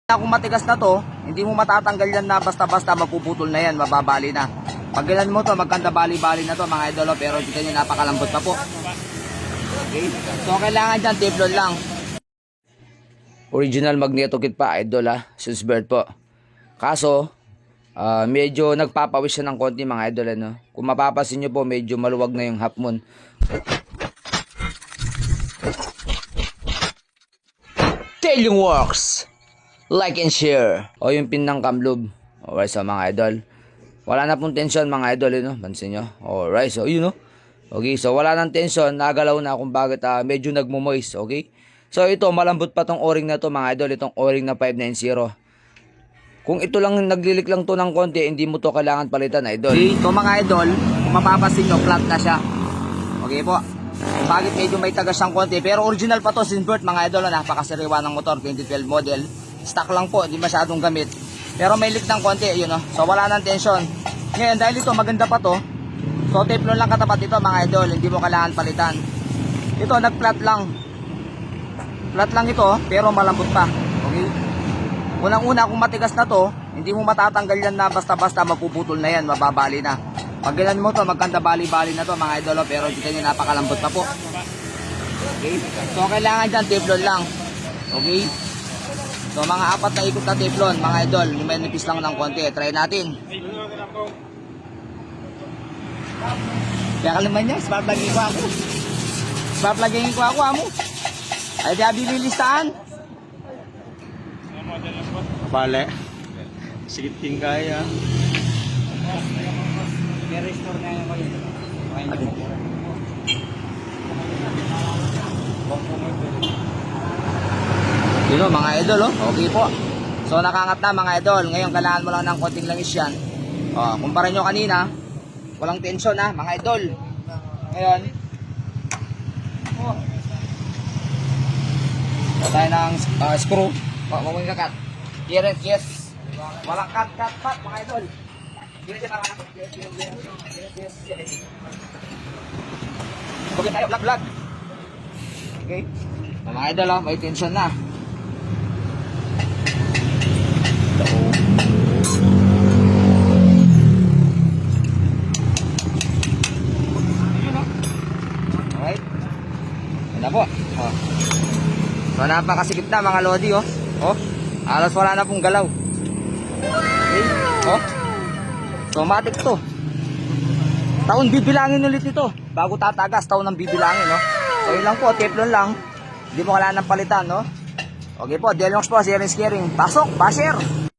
Kung matigas na to, hindi mo matatanggal yan na basta-basta mapuputol na yan, mababali na. Pag gilan mo to, magkanda bali-bali na to mga idol, pero kita nyo napakalambot pa po. Okay? So kailangan dyan, teflon lang. Original magneto kit pa idol Swissbird po. Kaso, medyo nagpapawis siya ng konti mga idol ano. Kung mapapasin nyo po, medyo maluwag na yung half moon. Tailing works! Like and share. O yung pin ng cam lube. Alright, so mga idol. Wala na pong tension mga idol, pansin nyo. Alright, so yun Okay, so wala nang tension. Nagalaw na kung bakit medyo nagmumoist. Okay. So ito, malambot pa tong o-ring na to mga idol. Itong o-ring na 590. Kung ito lang, naglilik lang to ng konti, hindi mo to kailangan palitan idol. Okay, ito mga idol, kung mapapasin nyo, flat na siya. Okay po. Bakit medyo may tagas siyang konti. Pero original pa to, Swissbird mga idol. Napakasariwa ng motor, 2012 model. Stock lang po, hindi masyadong gamit. Pero may leak ng konti, So wala nang tension. Ngayon, dahil ito maganda pa to, so teflon lang katapat ito mga idol, hindi mo kailangan palitan. Ito, nag-flat lang. Flat lang ito, pero malambot pa. Okay? Unang-una, kung matigas na to, hindi mo matatanggal yan na basta-basta mapuputol na yan, mababali na. Pag gilan mo to, magkanda bali-bali na to mga idol, pero kita nyo napakalambot pa po. Okay? So kailangan dyan, teflon lang. Okay? So mga 4 na ikot na teflon mga idol, yung may nipis lang ng konti. Try natin. Kaya kalaman niya, smart laging ko ako. Smart laging ko ako amo. Ay di abililistaan. Bale. Sige kaya. I-restore na yung mga idol okay po. So nakangat na mga idol. Ngayon kailangan mo lang ng konting langis yan. Kumpara nyo kanina, walang tension mga idol. Ngayon tayo ng screw. Mamang kakat. Here and yes. Walang cut mga idol. Okay tayo, vlog. Okay. Mga idol may tension na. Alright. Yan na po. So napakasikip na mga lodi halos wala na pong galaw. Okay. So matik to. Taon bibilangin ulit ito. Bago tatagas, taon ang bibilangin So yun lang po, teflon lang. Hindi mo kailangan ng palitan Okay po, Delnox po, Series Caring. Pasok, basher!